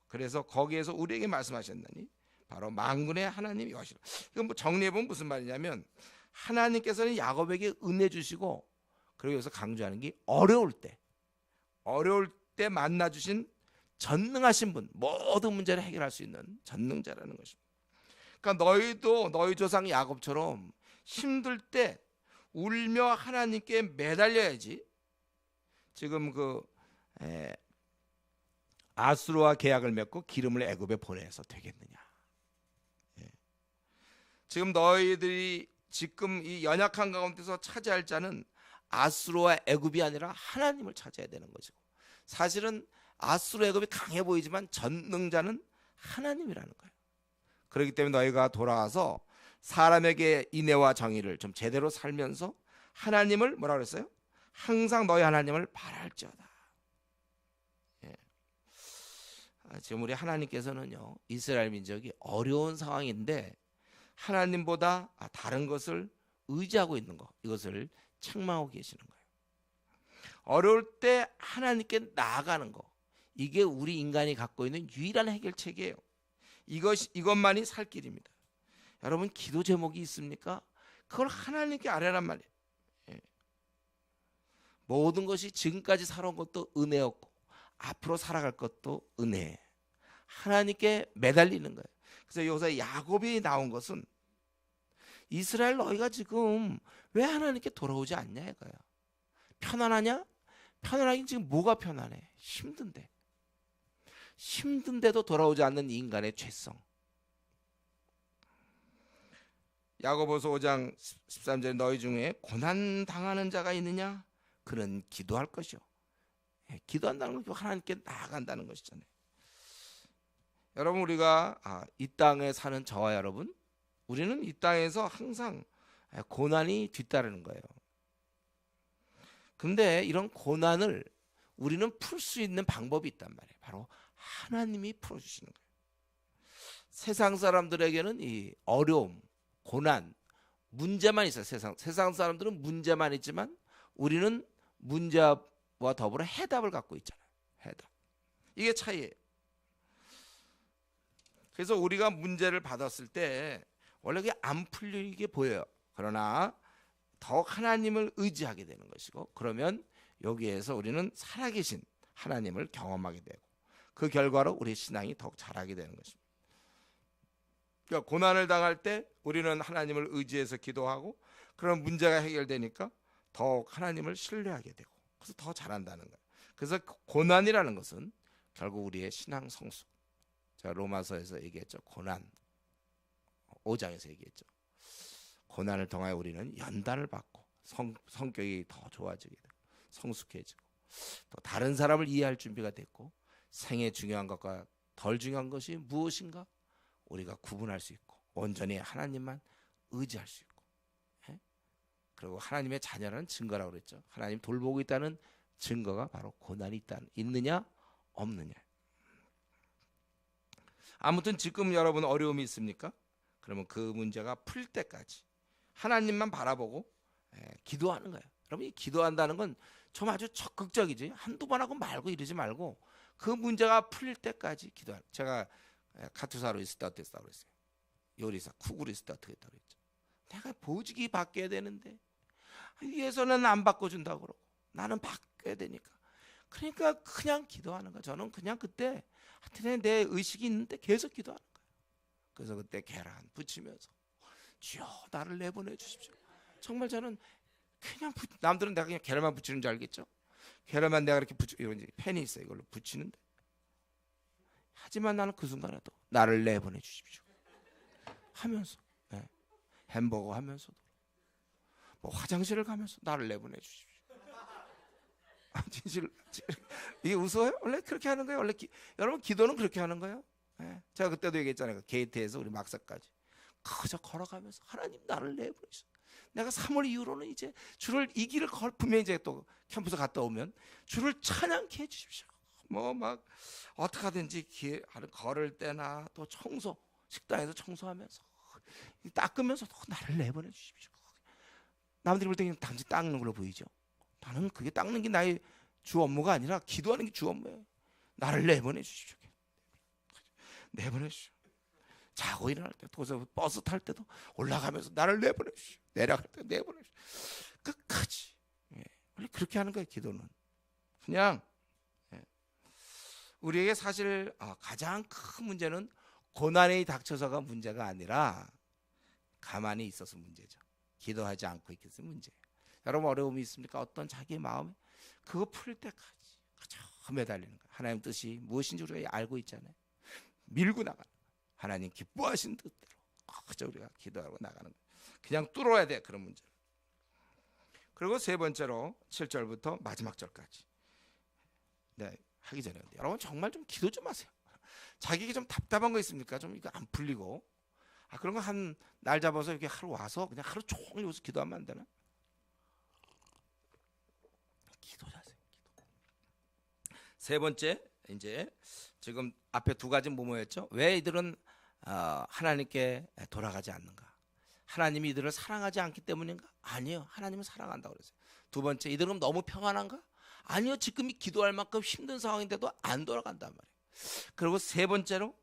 그래서 거기에서 우리에게 말씀하셨나니 바로 만군의 하나님이 여호와시라. 이건 뭐 정리해보면 무슨 말이냐면, 하나님께서는 야곱에게 은혜 주시고, 그리고 여기서 강조하는 게 어려울 때 만나 주신 전능하신 분, 모든 문제를 해결할 수 있는 전능자라는 것입니다. 그러니까 너희도 너희 조상 야곱처럼 힘들 때 울며 하나님께 매달려야지. 지금 아수르와 계약을 맺고 기름을 애굽에 보내서 되겠느냐. 지금 너희들이 지금 이 연약한 가운데서 차지할 자는 아수르와 애굽이 아니라 하나님을 찾아야 되는 것이고, 사실은 아수르 애굽이 강해 보이지만 전능자는 하나님이라는 거예요. 그렇기 때문에 너희가 돌아와서 사람에게 인애와 정의를 좀 제대로 살면서 하나님을 뭐라 그랬어요? 항상 너희 하나님을 바랄지어다. 지금 우리 하나님께서는요, 이스라엘 민족이 어려운 상황인데 하나님보다 다른 것을 의지하고 있는 것, 이것을 책망하고 계시는 거예요. 어려울 때 하나님께 나아가는 것, 이게 우리 인간이 갖고 있는 유일한 해결책이에요. 이것만이 살 길입니다. 여러분, 기도 제목이 있습니까? 그걸 하나님께 아뢰란 말이에요. 모든 것이 지금까지 살아온 것도 은혜였고 앞으로 살아갈 것도 은혜. 하나님께 매달리는 거예요. 그래서 여기서 야곱이 나온 것은, 이스라엘 너희가 지금 왜 하나님께 돌아오지 않냐 이거야. 편안하냐? 편안하긴 지금 뭐가 편안해? 힘든데도 돌아오지 않는 인간의 죄성. 야고보서 5장 13절에 너희 중에 고난 당하는 자가 있느냐? 그는 기도할 것이요. 기도한다는 건 하나님께 나아간다는 것이잖아요. 여러분, 우리가 이 땅에 사는 저와 여러분, 우리는 이 땅에서 항상 고난이 뒤따르는 거예요. 근데 이런 고난을 우리는 풀 수 있는 방법이 있단 말이에요. 바로 하나님이 풀어주시는 거예요. 세상 사람들에게는 이 어려움, 고난, 문제만 있어요. 세상 사람들은 문제만 있지만 우리는 문제와 더불어 해답을 갖고 있잖아요. 해답. 이게 차이예요. 그래서 우리가 문제를 받았을 때 원래 그게 안 풀리게 보여요. 그러나 더욱 하나님을 의지하게 되는 것이고, 그러면 여기에서 우리는 살아계신 하나님을 경험하게 되고, 그 결과로 우리의 신앙이 더욱 자라게 되는 것입니다. 그러니까 고난을 당할 때 우리는 하나님을 의지해서 기도하고, 그런 문제가 해결되니까 더욱 하나님을 신뢰하게 되고, 그래서 더 잘한다는 거예요. 그래서 고난이라는 것은 결국 우리의 신앙 성숙. 제가 로마서에서 얘기했죠. 고난 5장에서 얘기했죠. 고난을 통하여 우리는 연단을 받고 성격이 더 좋아지게 되고 성숙해지고, 또 다른 사람을 이해할 준비가 됐고, 생애 중요한 것과 덜 중요한 것이 무엇인가 우리가 구분할 수 있고, 온전히 하나님만 의지할 수 있고, 그리고 하나님의 자녀라는 증거라고 그랬죠. 하나님 돌보고 있다는 증거가 바로 고난이 있느냐 없느냐. 아무튼 지금 여러분 어려움이 있습니까? 그러면 그 문제가 풀 때까지 하나님만 바라보고 기도하는 거예요. 여러분, 이 기도한다는 건 좀 아주 적극적이지, 한두 번 하고 말고 이러지 말고 그 문제가 풀릴 때까지 기도하는. 제가 카투사로 있을 때 어땠다고 그랬어요? 요리사 쿠구로 있을 때 어떻게 했다고 그랬죠? 내가 보직이 바뀌어야 되는데 위에서는 안 바꿔준다고 그러고 나는 바뀌어야 되니까, 그러니까 그냥 기도하는 거야. 저는 그냥 그때 하여튼 내 의식이 있는데 계속 기도하는 거예요. 그래서 그때 계란 부치면서 주여 나를 내보내 주십시오. 정말 저는 그냥 남들은 내가 그냥 계란만 부치는 줄 알겠죠? 계란만 내가 이렇게 이런 펜이 있어요. 이걸로 부치는데, 하지만 나는 그 순간에도 나를 내보내 주십시오 하면서, 햄버거 하면서도, 뭐 화장실을 가면서 나를 내보내 주십시오. 진실 이게 웃어요? 원래 그렇게 하는 거예요. 원래 여러분, 기도는 그렇게 하는 거예요. 제가 그때도 얘기했잖아요. 게이트에서 우리 막사까지 그저 걸어가면서 하나님 나를 내보내주십시오. 내가 3월 이후로는 이제 주를 이 길을 분명히 이제 또 캠프에서 갔다 오면 주를 찬양케 해주십시오. 뭐 막 어떻게 하든지 걸을 때나 또 청소, 식당에서 청소하면서 닦으면서 또 나를 내보내 주십시오. 남들이 볼 때 단지 닦는 걸로 보이죠. 나는 그게 닦는 게 나의 주 업무가 아니라 기도하는 게 주 업무예요. 나를 내보내 주십시오. 내보내 주십시오. 자고 일어날 때, 버스 탈 때도 올라가면서 나를 내보내 주십시오. 내려갈 때 내보내 주십시오. 끝까지. 원래 그렇게 하는 거예요. 기도는 그냥 우리에게 사실 가장 큰 문제는 고난이 닥쳐서가 문제가 아니라 가만히 있어서 문제죠. 기도하지 않고 있겠어요. 문제예요. 여러분 어려움이 있습니까? 어떤 자기의 마음에 그거 풀 때까지 그저 매달리는 거예요. 하나님 뜻이 무엇인지 우리가 알고 있잖아요. 밀고 나가는 거예요. 하나님 기뻐하신 뜻대로 그저 우리가 기도하고 나가는 거예요. 그냥 뚫어야 돼 그런 문제. 그리고 세 번째로 7절부터 마지막 절까지 하기 전에 여러분 정말 좀 기도 좀 하세요. 자기에게 좀 답답한 거 있습니까? 좀 이거 안 풀리고 그런 거 한 날 잡아서 이렇게 하루 와서 그냥 하루 종일 여기서 기도하면 안 되나? 기도하세요. 기도. 세 번째 이제 지금 앞에 두 가지 뭐였죠? 왜 이들은 하나님께 돌아가지 않는가? 하나님이 이들을 사랑하지 않기 때문인가? 아니요. 하나님은 사랑한다고 그랬어요. 두 번째, 이들은 너무 평안한가? 아니요. 지금이 기도할 만큼 힘든 상황인데도 안 돌아간단 말이에요. 그리고 세 번째로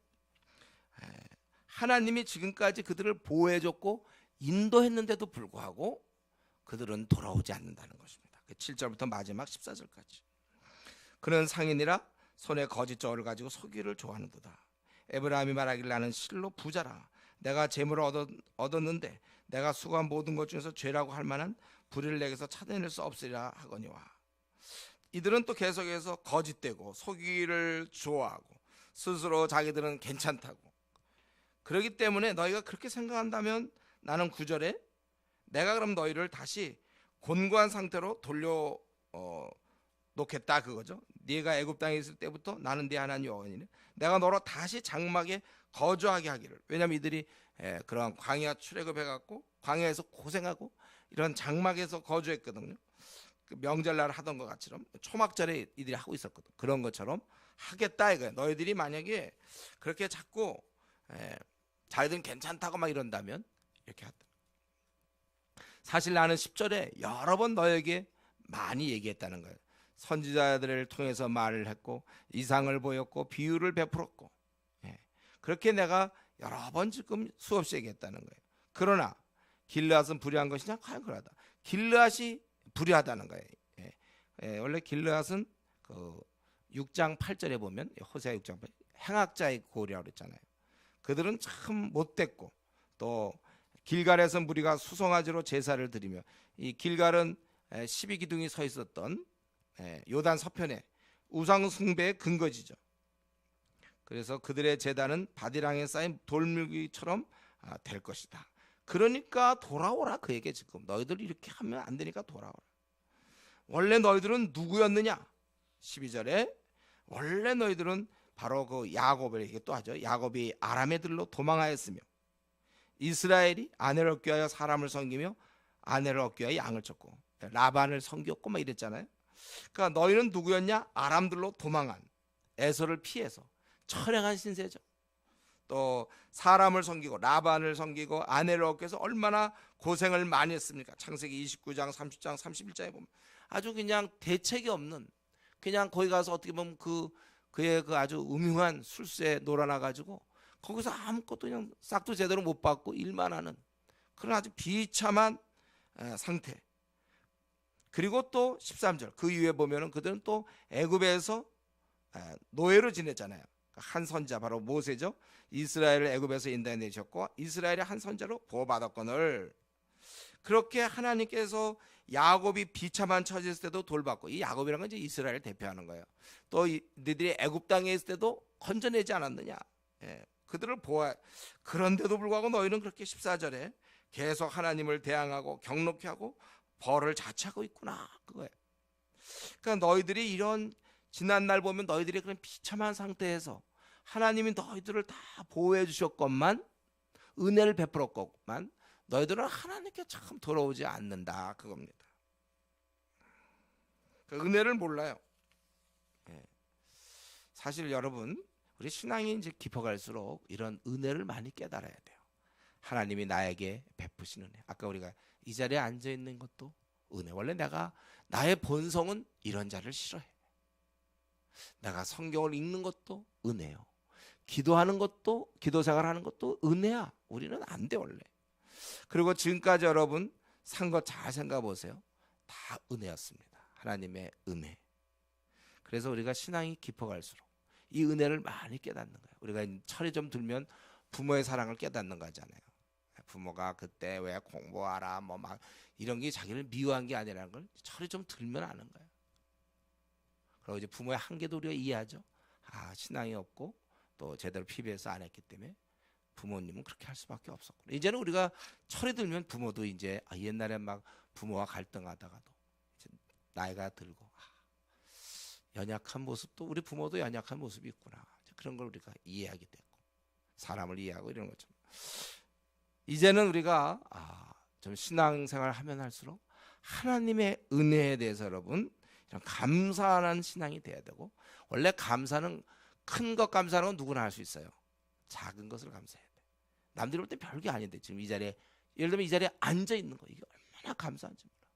하나님이 지금까지 그들을 보호해줬고 인도했는데도 불구하고 그들은 돌아오지 않는다는 것입니다. 7절부터 마지막 14절까지. 그는 상인이라 손에 거짓 저울을 가지고 속이를 좋아하는도다. 에브라임이 말하길 나는 실로 부자라. 내가 재물을 얻었는데 내가 수고한 모든 것 중에서 죄라고 할 만한 불의를 내게서 찾아낼 수 없으리라 하거니와. 이들은 또 계속해서 거짓되고 속이기를 좋아하고 스스로 자기들은 괜찮다고. 그렇기 때문에 너희가 그렇게 생각한다면 나는 9절에 내가 그럼 너희를 다시 곤고한 상태로 돌려 놓겠다 그거죠. 네가 애굽 땅에 있을 때부터 나는 네 하나님 여호와니니 내가 너로 다시 장막에 거주하게 하기를. 왜냐하면 이들이 그런 광야 출애굽해 갖고 광야에서 고생하고 이런 장막에서 거주했거든요. 그 명절날 하던 것 같처럼 초막절에 이들이 하고 있었거든. 그런 것처럼 하겠다 이거야. 너희들이 만약에 그렇게 자꾸 자기들은 괜찮다고 막 이런다면 이렇게 하다. 사실 나는 10절에 여러 번 너에게 많이 얘기했다는 거예요. 선지자들을 통해서 말을 했고 이상을 보였고 비유를 베풀었고 그렇게 내가 여러 번 지금 수없이 얘기했다는 거예요. 그러나 길르앗은 불의한 것이냐? 과연 그러하다. 길르앗이 불의하다는 거예요. 원래 길르앗은 그 6장 8절에 보면 호세아 6장 8절 행악자의 고리라고 그랬잖아요. 그들은 참 못됐고 또 길갈에서 무리가 수송아지로 제사를 드리며 이 길갈은 12기둥이 서 있었던 요단 서편에 우상 숭배의 근거지죠. 그래서 그들의 제단은 바디랑에 쌓인 돌물기처럼 될 것이다. 그러니까 돌아오라 그에게 지금 너희들 이렇게 하면 안 되니까 돌아오라. 원래 너희들은 누구였느냐? 12절에 원래 너희들은 바로 그 야곱을 얘기 또 하죠. 야곱이 아람애들로 도망하였으며 이스라엘이 아내를 얻기 위하여 사람을 섬기며 아내를 얻기 위하여 양을 쳤고 라반을 섬겼고 막 이랬잖아요. 그러니까 너희는 누구였냐? 아람들로 도망한 에서를 피해서 철행한 신세죠. 또 사람을 섬기고 라반을 섬기고 아내를 얻기 위해서 얼마나 고생을 많이 했습니까? 창세기 29장 30장 31장에 보면 아주 그냥 대책이 없는 그냥 거기 가서 어떻게 보면 그의 그 아주 음흉한 술수에 놀아나가지고 거기서 아무것도 그냥 싹도 제대로 못 받고 일만 하는 그런 아주 비참한 상태. 그리고 또 13절 그 이후에 보면은 그들은 또 애굽에서 노예로 지냈잖아요. 한 선자 바로 모세죠. 이스라엘을 애굽에서 인도해내셨고 이스라엘의 한 선자로 보호받았거늘. 그렇게 하나님께서 야곱이 비참한 처지에 있을 때도 돌봤고 이 야곱이라는 건 이제 이스라엘을 대표하는 거예요. 또 너희들이 애굽 땅에 있을 때도 건져내지 않았느냐. 그들을 보아 그런데도 불구하고 너희는 그렇게 14절에 계속 하나님을 대항하고 경록케 하고 벌을 자처하고 있구나 그거예요. 그러니까 너희들이 이런 지난날 보면 너희들이 그런 비참한 상태에서 하나님이 너희들을 다 보호해 주셨건만 은혜를 베풀었건만 너희들은 하나님께 참 돌아오지 않는다 그겁니다. 그 은혜를 몰라요. 예. 사실 여러분 우리 신앙이 이제 깊어갈수록 이런 은혜를 많이 깨달아야 돼요. 하나님이 나에게 베푸시는 은혜. 아까 우리가 이 자리에 앉아 있는 것도 은혜. 원래 내가 나의 본성은 이런 자를 싫어해. 내가 성경을 읽는 것도 은혜요. 기도하는 것도, 기도 생활하는 것도 은혜야. 우리는 안 돼 원래. 그리고 지금까지 여러분 산 것 잘 생각해 보세요. 다 은혜였습니다. 하나님의 은혜. 그래서 우리가 신앙이 깊어갈수록 이 은혜를 많이 깨닫는 거예요. 우리가 철이 좀 들면 부모의 사랑을 깨닫는 거잖아요. 부모가 그때 왜 공부하라 뭐 막 이런 게 자기를 미워한 게 아니라는 걸 철이 좀 들면 아는 거예요. 그리고 이제 부모의 한계도 우리가 이해하죠. 아, 신앙이 없고 또 제대로 PBS 안 했기 때문에 부모님은 그렇게 할 수밖에 없었구나. 이제는 우리가 철이 들면 부모도 이제 옛날에 막 부모와 갈등하다가도 이제 나이가 들고 연약한 모습도 우리 부모도 연약한 모습이 있구나. 그런 걸 우리가 이해하게 되고 사람을 이해하고 이런 것처럼 이제는 우리가 좀 신앙생활 하면 할수록 하나님의 은혜에 대해서 여러분 이런 감사하는 신앙이 돼야 되고 원래 감사는 큰 것 감사하는 건 누구나 할 수 있어요. 작은 것을 감사해야 돼. 남들이 볼 때 별게 아닌데 지금 이 자리에 예를 들면 이 자리에 앉아 있는 거 이게 얼마나 감사한지 몰라.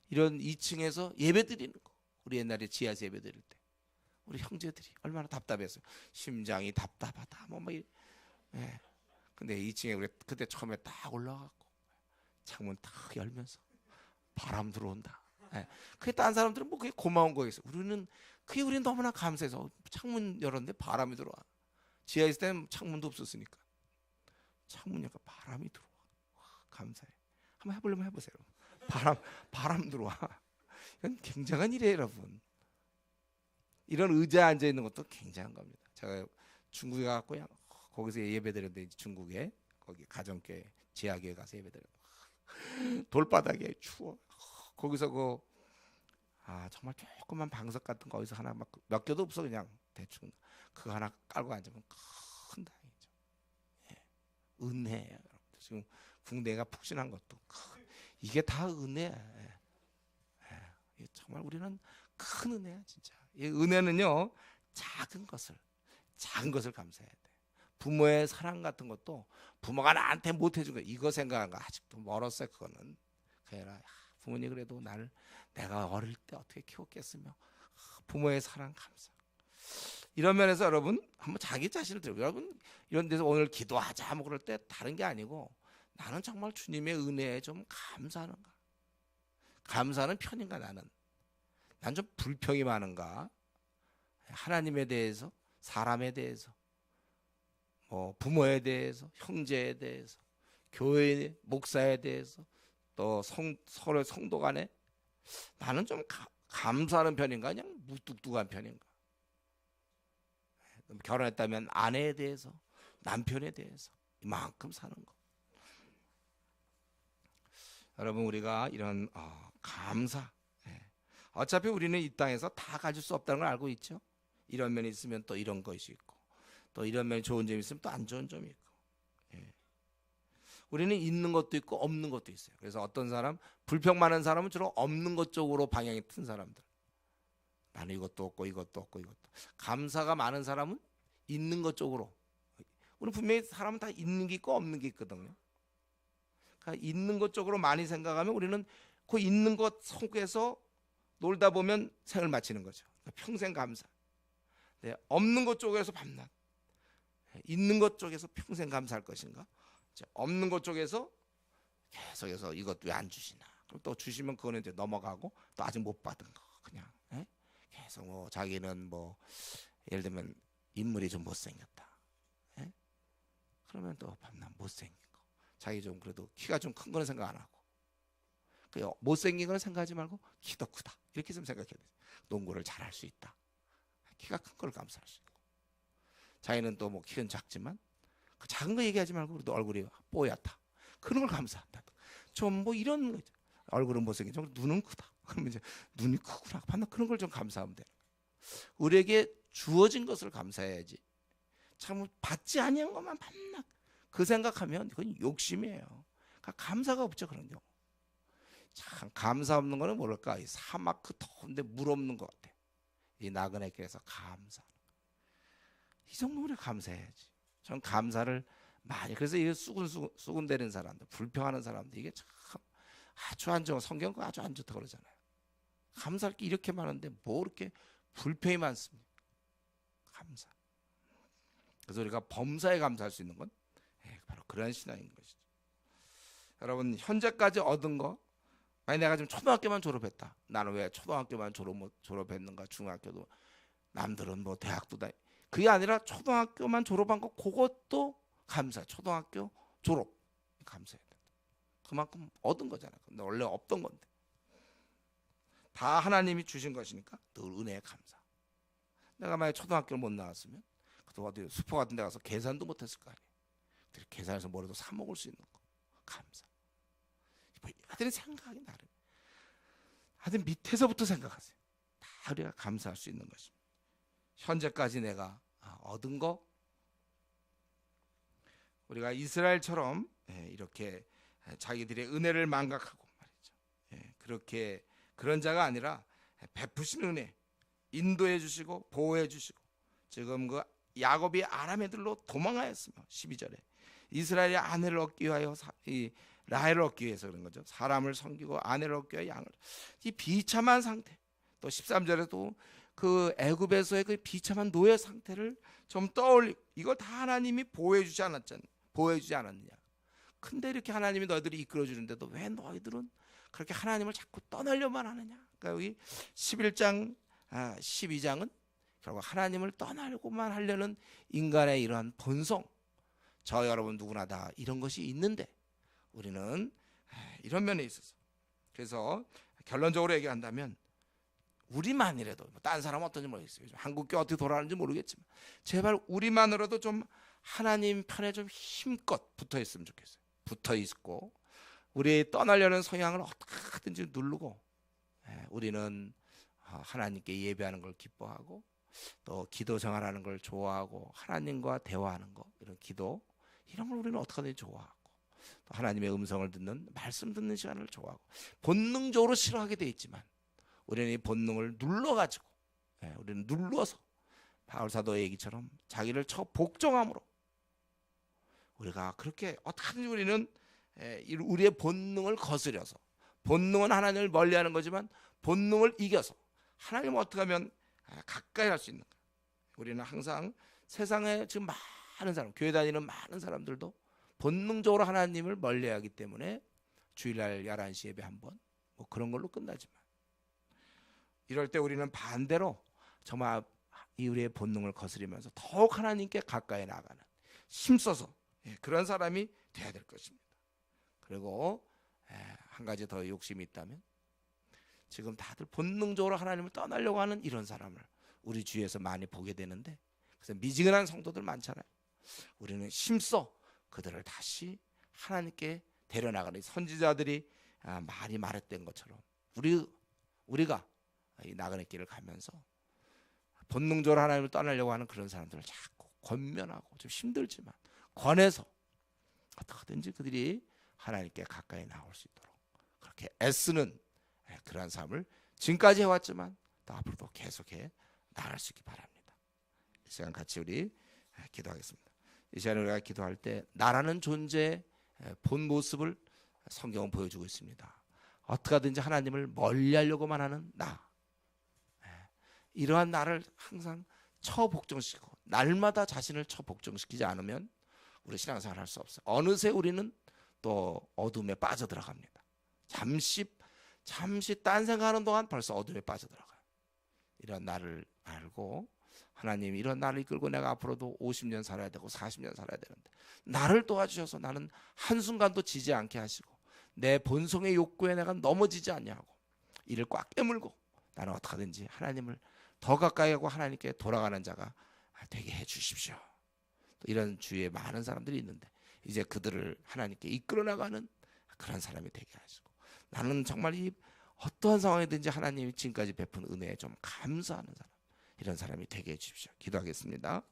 이런 2층에서 예배 드리는 거 우리 옛날에 지하에서 예배 드릴 때 우리 형제들이 얼마나 답답했어요. 심장이 답답하다 예. 근데 2층에 우리 그때 처음에 딱 올라가고 창문 딱 열면서 바람 들어온다. 예. 그게 딴 사람들은 뭐 그게 고마운 거겠어. 우리는 너무나 감사해서 창문 열었는데 바람이 들어와. 지하에 있을 때는 창문도 없었으니까 창문 열고 바람이 들어와. 와, 감사해. 한번 해보려면 해보세요. 바람 들어와. 이건 굉장한 일이에요, 여러분. 이런 의자에 앉아 있는 것도 굉장한 겁니다. 제가 중국에 가고 거기서 예배드렸는데 중국에 거기 가정교회 지하교회 가서 예배드렸는데 돌바닥에 추워. 거기서 정말 조그만 방석 같은 거 어디서 하나 막 몇 개도 없어 그냥 대충 그거 하나 깔고 앉으면 큰 다행이죠. 예. 은혜예요. 지금 국내가 푹신한 것도 이게 다 은혜야. 예. 정말 우리는 큰 은혜야 진짜. 이 은혜는요 작은 것을 감사해야 돼. 부모의 사랑 같은 것도 부모가 나한테 못 해준 거 이거 생각한 거 아직도 멀었어요. 그거는 그래라 부모님 그래도 내가 어릴 때 어떻게 키웠겠으며 부모의 사랑 감사. 이런 면에서 여러분 한번 자기 자신을 들고 여러분 이런 데서 오늘 기도하자 뭐 그럴 때 다른 게 아니고 나는 정말 주님의 은혜에 좀 감사하는가? 감사하는 편인가 나는? 난 좀 불평이 많은가? 하나님에 대해서, 사람에 대해서, 뭐 부모에 대해서, 형제에 대해서, 교회 목사에 대해서, 또 서로 성도 간에 나는 좀 감사하는 편인가? 그냥 무뚝뚝한 편인가? 결혼했다면 아내에 대해서, 남편에 대해서 이만큼 사는 거. 여러분 우리가 이런 감사. 어차피 우리는 이 땅에서 다 가질 수 없다는 걸 알고 있죠. 이런 면이 있으면 또 이런 것이 있고 또 이런 면이 좋은 점이 있으면 또 안 좋은 점이 있고 우리는 있는 것도 있고 없는 것도 있어요. 그래서 어떤 사람 불평 많은 사람은 주로 없는 것 쪽으로 방향이 튼 사람들. 나는 이것도 없고 이것도 없고 이것도. 감사가 많은 사람은 있는 것 쪽으로. 우리 분명히 사람은 다 있는 게 있고 없는 게 있거든요. 그러니까 있는 것 쪽으로 많이 생각하면 우리는 그 있는 것 속에서 놀다 보면 생을 마치는 거죠. 그러니까 평생 감사. 네, 없는 것 쪽에서 밤낮. 있는 것 쪽에서 평생 감사할 것인가? 없는 것 쪽에서 계속해서 이것 왜 안 주시나? 그럼 또 주시면 그거는 이제 넘어가고 또 아직 못 받은 거 그냥 계속 자기는 예를 들면 인물이 좀 못생겼다. 그러면 또 밤낮 못생긴 거. 자기 좀 그래도 키가 좀 큰 거는 생각 안 하고. 못생긴 거는 생각하지 말고 키도 크다. 이렇게 좀 생각해야 돼. 농구를 잘할 수 있다. 키가 큰 걸 감사할 수 있고. 자기는 또 키는 작지만 그 작은 거 얘기하지 말고 그래도 얼굴이 뽀얗다. 그런 걸 감사한다. 좀 이런 거. 얼굴은 못생기지만 눈은 크다. 그러면 이제 눈이 크구나. 반나 그런 걸 좀 감사하면 돼. 우리에게 주어진 것을 감사해야지. 참 받지 아니한 것만 반나 그 생각하면 그건 욕심이에요. 감사가 없죠. 그런 경우. 참 감사 없는 거는 뭐랄까, 이 사막 그 더운데 물 없는 것 같아. 이 나그네 길에서 감사. 이 정도면 우리 감사해야지. 전 감사를 많이. 그래서 이 수군대는 사람들, 불평하는 사람들, 이게 참 아주 안 좋은, 성경과 아주 안 좋다고 그러잖아요. 감사할 게 이렇게 많은데 뭐 이렇게 불평이 많습니까? 감사. 그래서 우리가 범사에 감사할 수 있는 건 바로 그런 신앙인 것이죠. 여러분, 현재까지 얻은 거, 만약 내가 지금 초등학교만 졸업했다. 나는 왜 초등학교만 졸업했는가? 중학교도, 남들은 뭐 대학도 다. 그게 아니라 초등학교만 졸업한 거, 그것도 감사. 초등학교 졸업 감사해야 된다. 그만큼 얻은 거잖아. 근데 원래 없던 건데 다 하나님이 주신 것이니까 늘 은혜에 감사. 내가 만약 초등학교를 못 나왔으면 또 어디 슈퍼 같은 데 가서 계산도 못했을 거 아니에요. 계산해서 뭐라도 사 먹을 수 있는 거 감사. 하여튼 생각이 나름. 하여튼 밑에서부터 생각하세요. 다 우리가 감사할 수 있는 것입니다. 현재까지 내가 얻은 거, 우리가 이스라엘처럼 이렇게 자기들의 은혜를 망각하고 말이죠. 그렇게 그런 자가 아니라 베푸신 은혜, 인도해 주시고 보호해 주시고, 지금 그 야곱이 아람 애들로 도망하였으며 12절에 이스라엘의 아내를 얻기 위하여 이 라헬을 얻기 위해서 그런 거죠. 사람을 섬기고 아내를 얻기 위하여 양을. 이 비참한 상태. 또 13절에도 그 애굽에서의 그 비참한 노예 상태를 좀 떠올리고, 이걸 다 하나님이 보호해 주지 않았느냐. 근데 이렇게 하나님이 너희들이 이끌어 주는데도 왜 너희들은 그렇게 하나님을 자꾸 떠나려만 하느냐. 그러니까 여기 11장 12장은 결국 하나님을 떠나려고만 하려는 인간의 이러한 본성, 저 여러분 누구나 다 이런 것이 있는데, 우리는 이런 면에 있어서, 그래서 결론적으로 얘기한다면 우리만이라도, 다른 사람은 어떤지 모르겠어요. 한국교 어떻게 돌아가는지 모르겠지만 제발 우리만으로도 좀 하나님 편에 좀 힘껏 붙어 있으면 좋겠어요. 붙어 있고 우리 떠나려는 성향을 어떻게든지 누르고, 우리는 하나님께 예배하는 걸 기뻐하고, 또 기도 생활하는 걸 좋아하고, 하나님과 대화하는 거, 이런 기도, 이런 걸 우리는 어떻게든지 좋아하고, 또 하나님의 음성을 듣는, 말씀 듣는 시간을 좋아하고, 본능적으로 싫어하게 돼 있지만 우리는 이 본능을 눌러가지고, 우리는 눌러서 바울 사도의 얘기처럼 자기를 복종함으로, 우리가 그렇게 어떻게든지 우리는 우리의 본능을 거스려서, 본능은 하나님을 멀리하는 거지만 본능을 이겨서 하나님을 어떻게 하면 가까이 할 수 있는가. 우리는 항상 세상에 지금 많은 사람, 교회 다니는 많은 사람들도 본능적으로 하나님을 멀리하기 때문에 주일날 11시 예배 한번 뭐 그런 걸로 끝나지만, 이럴 때 우리는 반대로 정말 이 우리의 본능을 거스리면서 더욱 하나님께 가까이 나가는, 힘써서 그런 사람이 돼야 될 것입니다. 그리고 한 가지 더 욕심이 있다면, 지금 다들 본능적으로 하나님을 떠나려고 하는 이런 사람을 우리 주위에서 많이 보게 되는데, 그래서 미지근한 성도들 많잖아요. 우리는 힘써 그들을 다시 하나님께 데려나가는, 선지자들이 많이 말했던 것처럼 우리가 이 나그네 길을 가면서 본능적으로 하나님을 떠나려고 하는 그런 사람들을 자꾸 권면하고, 좀 힘들지만 권해서 어떻게든지 그들이 하나님께 가까이 나올 수 있도록 그렇게 애쓰는 그러한 삶을 지금까지 해왔지만 또 앞으로도 계속해 나갈 수 있기 바랍니다. 이 시간 같이 우리 기도하겠습니다. 이 시간에 우리가 기도할 때 나라는 존재의 본 모습을 성경은 보여주고 있습니다. 어떻게 하든지 하나님을 멀리하려고만 하는 나, 이러한 나를 항상 처복종시키고, 날마다 자신을 처복종시키지 않으면 우리 신앙생활 할 수 없어요. 어느새 우리는 또 어둠에 빠져들어갑니다. 잠시 딴 생각하는 동안 벌써 어둠에 빠져들어가요. 이런 나를 알고, 하나님이 이런 나를 이끌고 내가 앞으로도 50년 살아야 되고 40년 살아야 되는데 나를 도와주셔서 나는 한순간도 지지 않게 하시고, 내 본성의 욕구에 내가 넘어지지 않냐고 이를 꽉 깨물고 나는 어떻게 하든지 하나님을 더 가까이 하고 하나님께 돌아가는 자가 되게 해 주십시오. 이런 주위에 많은 사람들이 있는데 이제 그들을 하나님께 이끌어 나가는 그런 사람이 되게 하시고, 나는 정말 이 어떠한 상황이든지 하나님이 지금까지 베푼 은혜에 좀 감사하는 사람, 이런 사람이 되게 해 주십시오. 기도하겠습니다.